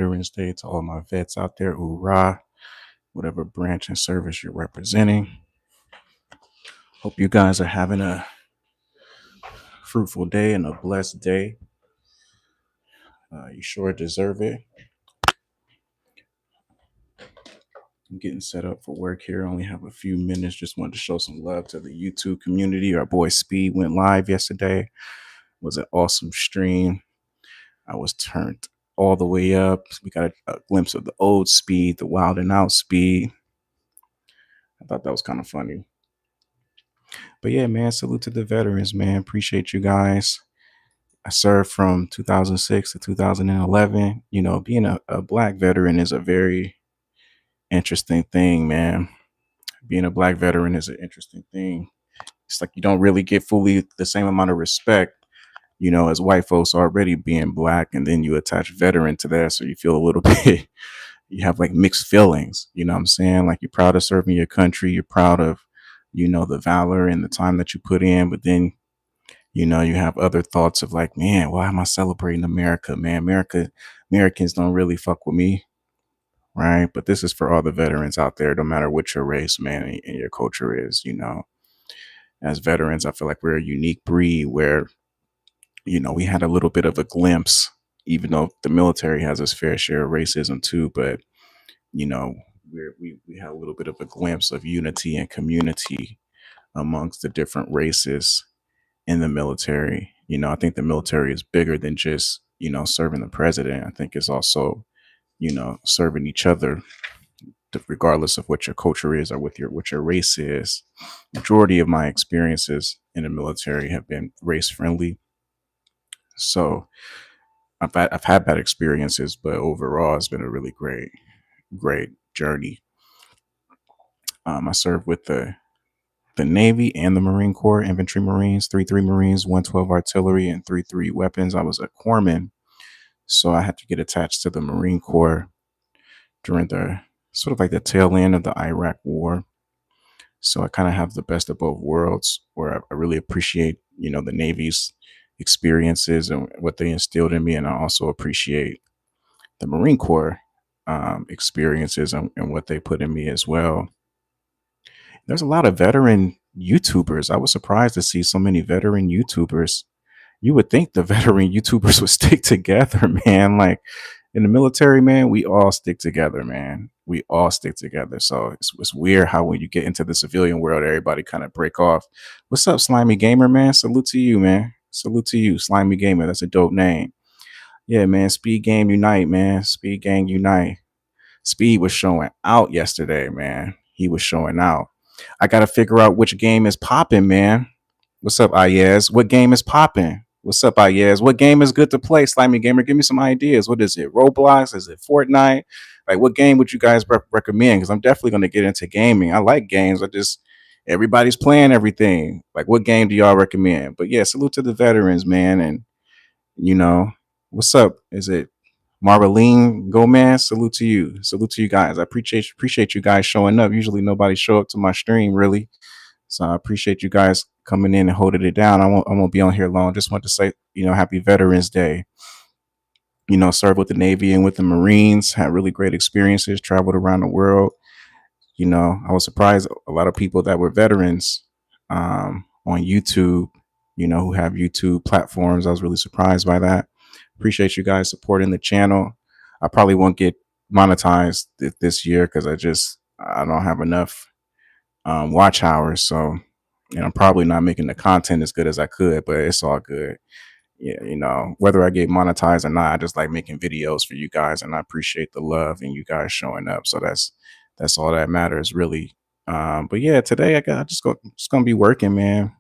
Veterans Day to all my vets out there. Hoorah, whatever branch and service you're representing. Hope you guys are having a fruitful day and a blessed day. You sure deserve it. I'm getting set up for work here. I only have a few minutes. Just wanted to show some love to the YouTube community. Our boy Speed went live yesterday. It was an awesome stream. I was turned all the way up. We got a glimpse of the old Speed, the wild and out Speed. I thought that was kind of funny. But yeah, man, salute to the veterans, man. Appreciate you guys. I served from 2006 to 2011. You know, being a black veteran is a very interesting thing, man. Being a black veteran is an interesting thing. It's like you don't really get fully the same amount of respect, you know, as white folks already being black, and then you attach veteran to that, so you feel a little bit, you have like mixed feelings. You know what I'm saying? Like you're proud of serving your country, you're proud of, you know, the valor and the time that you put in, but then you know, you have other thoughts of like, man, why am I celebrating America, man? Americans don't really fuck with me, right? But this is for all the veterans out there, no matter what your race, man, and your culture is. You know, as veterans, I feel like we're a unique breed where, you know, we had a little bit of a glimpse, even though the military has its fair share of racism too. But you know, we had a little bit of a glimpse of unity and community amongst the different races in the military. You know, I think the military is bigger than just, you know, serving the president. I think it's also, you know, serving each other, regardless of what your culture is or what your race is. Majority of my experiences in the military have been race friendly. So I've had bad experiences, but overall it's been a really great journey. I served with the Navy and the Marine Corps, infantry Marines, 3-3 Marines, 112 artillery, and 3-3 weapons. I was a corpsman, so I had to get attached to the Marine Corps during the sort of like the tail end of the Iraq War. So I kind of have the best of both worlds, where I really appreciate, you know, the Navy's experiences and what they instilled in me, and I also appreciate the Marine Corps experiences and what they put in me as well. There's a lot of veteran YouTubers. I was surprised to see so many veteran YouTubers. You would think the veteran YouTubers would stick together, man. Like in the military, man, we all stick together, man. We all stick together. So it's weird how when you get into the civilian world, everybody kind of break off. What's up, Slimy Gamer, man? Salute to you, man. Salute to you, Slimy Gamer. That's a dope name. Yeah, man. Speed Game Unite, man. Speed Gang Unite. Speed was showing out yesterday, man. He was showing out. I got to figure out which game is popping, man. What's up, Ayaz? What game is popping? What's up, Ayaz? What game is good to play, Slimy Gamer? Give me some ideas. What is it? Roblox? Is it Fortnite? Like, what game would you guys recommend? Because I'm definitely going to get into gaming. I like games. Everybody's playing everything. Like, what game do y'all recommend? But yeah, salute to the veterans, man. And, you know, what's up? Is it Marlene Gomez? Salute to you. Salute to you guys. I appreciate you guys showing up. Usually nobody show up to my stream, really. So I appreciate you guys coming in and holding it down. I won't be on here long. Just want to say, you know, happy Veterans Day. You know, served with the Navy and with the Marines, had really great experiences, traveled around the world. You know, I was surprised a lot of people that were veterans on YouTube, you know, who have YouTube platforms. I was really surprised by that. Appreciate you guys supporting the channel. I probably won't get monetized this year because I don't have enough watch hours. So, and I'm probably not making the content as good as I could, but it's all good. Yeah, you know, whether I get monetized or not, I just like making videos for you guys, and I appreciate the love and you guys showing up. So that's all that matters, really. But yeah, today just gonna be working, man.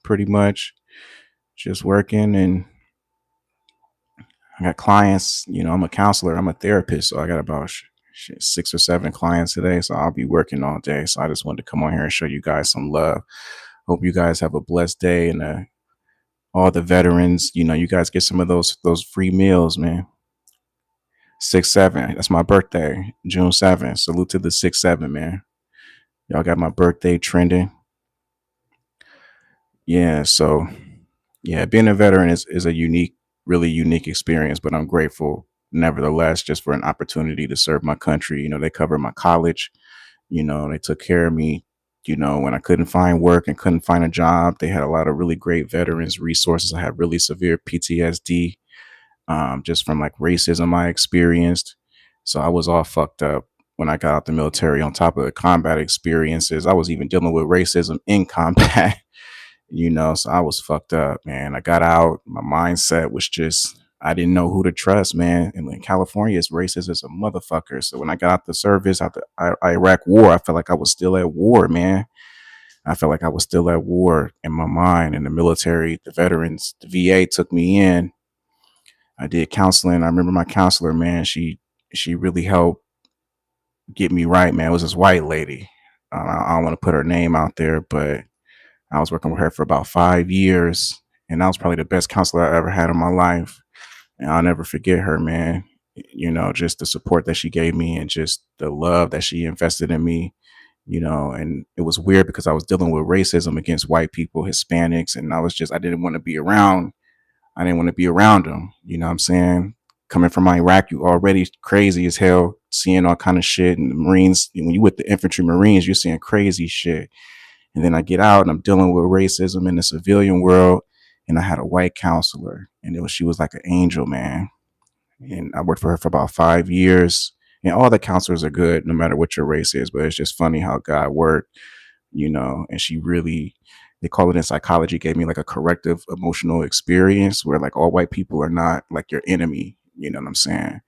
Pretty much just working, and I got clients. You know, I'm a counselor, I'm a therapist, so I got about 6 or 7 clients today. So I'll be working all day. So I just wanted to come on here and show you guys some love. Hope you guys have a blessed day, and all the veterans, you know, you guys get some of those free meals, man. 6-7. That's my birthday, June 7th. Salute to the 6-7, man. Y'all got my birthday trending. Yeah, so yeah, being a veteran is a really unique experience, but I'm grateful nevertheless, just for an opportunity to serve my country. They covered my college. They took care of me. When I couldn't find work and couldn't find a job, they had a lot of really great veterans resources. I had really severe PTSD, just from like racism I experienced. So I was all fucked up when I got out the military. On top of the combat experiences, I was even dealing with racism in combat. So I was fucked up, man. I got out. My mindset was just, I didn't know who to trust, man. And in California, it's racist as a motherfucker. So when I got out the service, out the Iraq war, I felt like I was still at war, man. I felt like I was still at war in my mind. And the military, the veterans, the VA took me in. I did counseling. I remember my counselor, man. She really helped get me right, man. It was this white lady. I don't want to put her name out there, but I was working with her for about 5 years, and that was probably the best counselor I ever had in my life. And I'll never forget her, man. Just the support that she gave me and just the love that she invested in me. And it was weird because I was dealing with racism against white people, Hispanics, and I didn't want to be around. I didn't want to be around them. You know what I'm saying? Coming from Iraq, you already crazy as hell, seeing all kind of shit. And the Marines, when you with the infantry Marines, you're seeing crazy shit. And then I get out and I'm dealing with racism in the civilian world. And I had a white counselor, and she was like an angel, man. And I worked for her for about 5 years. And all the counselors are good, no matter what your race is. But it's just funny how God worked, And she really, they call it in psychology, gave me like a corrective emotional experience where like all white people are not like your enemy. You know what I'm saying?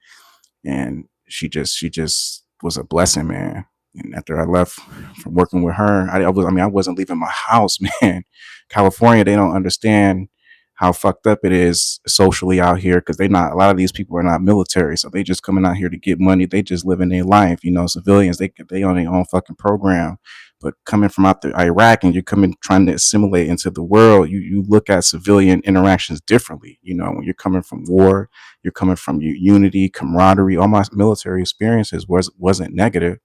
And she just was a blessing, man. And after I left from working with her, I wasn't leaving my house, man. California, they don't understand how fucked up it is socially out here because a lot of these people are not military, so they just coming out here to get money. They just living their life, civilians. They on their own fucking program. But coming from out the Iraq and you're coming trying to assimilate into the world, you look at civilian interactions differently. When you're coming from war, you're coming from unity, camaraderie. All my military experiences wasn't negative.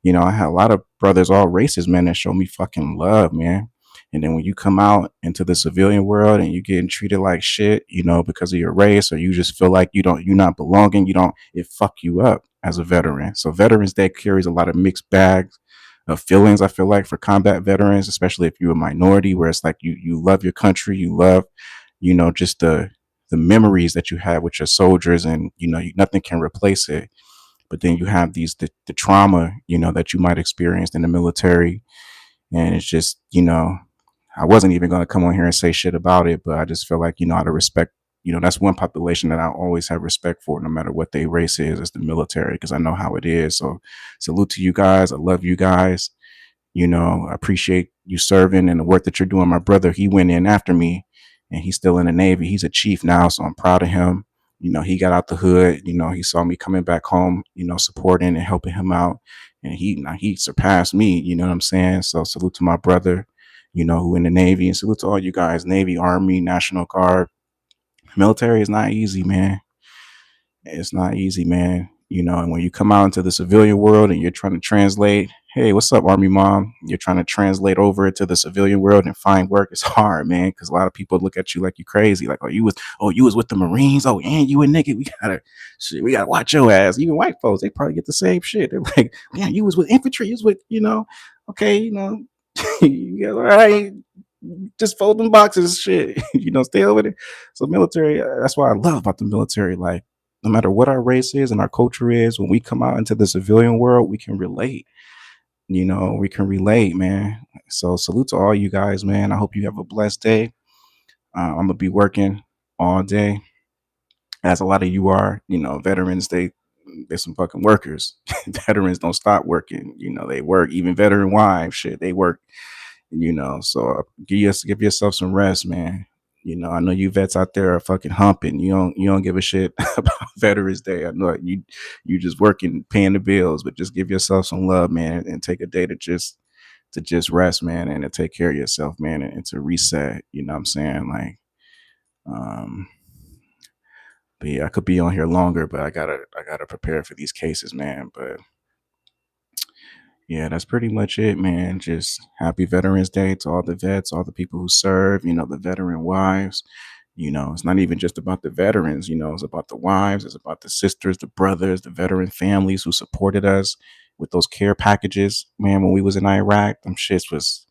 I had a lot of brothers, all races, man, that showed me fucking love, man. And then when you come out into the civilian world and you're getting treated like shit, because of your race, or you just feel like you're not belonging, it fuck you up as a veteran. So Veterans Day carries a lot of mixed bags of feelings, I feel like, for combat veterans, especially if you're a minority, where it's like you love your country, you love, just the memories that you have with your soldiers, and nothing can replace it. But then you have the trauma, that you might experience in the military, and it's just, I wasn't even going to come on here and say shit about it, but I just feel like, out of respect, that's one population that I always have respect for, no matter what their race is the military, because I know how it is. So salute to you guys. I love you guys. I appreciate you serving and the work that you're doing. My brother, he went in after me, and he's still in the Navy. He's a chief now, so I'm proud of him. He got out the hood. He saw me coming back home, supporting and helping him out. And he surpassed me, you know what I'm saying? So salute to my brother, who in the Navy, and salute to all you guys, Navy, Army, National Guard. Military is not easy, man. It's not easy, man. And when you come out into the civilian world and you're trying to translate, hey, what's up, Army mom? You're trying to translate over into the civilian world and find work. It's hard, man, because a lot of people look at you like you crazy. Like, you was with the Marines. Oh, and you a nigga. We gotta watch your ass. Even white folks, they probably get the same shit. They're like, man, you was with infantry. You was with, okay, yeah, all right, just fold them boxes, shit. Stay over there. So military, that's what I love about the military. Like, no matter what our race is and our culture is, when we come out into the civilian world, we can relate. We can relate, man. So salute to all you guys, man. I hope you have a blessed day. I'm gonna be working all day, as a lot of you are. Veterans, they're some fucking workers. Veterans don't stop working. They work. Even veteran wives, shit, they work. So give yourself some rest, man. I know you vets out there are fucking humping. You don't give a shit about Veterans Day. I know you just working, paying the bills, but just give yourself some love, man, and take a day to just rest, man, and to take care of yourself, man, and to reset. You know what I'm saying? Like, um, but yeah, I could be on here longer, but I gotta prepare for these cases, man. But yeah, that's pretty much it, man. Just happy Veterans Day to all the vets, all the people who serve, the veteran wives. You know, it's not even just about the veterans, you know, it's about the wives, it's about the sisters, the brothers, the veteran families who supported us with those care packages. Man, when we was in Iraq, them shits was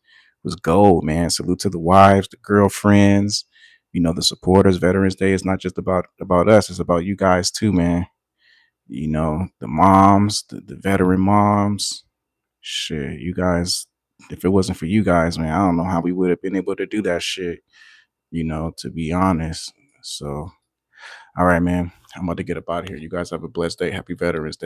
gold, man. Salute to the wives, the girlfriends, you know, the supporters. Veterans Day is not just about us, it's about you guys too, man. You know, the moms, the veteran moms. Shit, you guys, if it wasn't for you guys, man, I don't know how we would have been able to do that shit, you know, to be honest. So, all right, man, I'm about to get up out of here. You guys have a blessed day. Happy Veterans Day.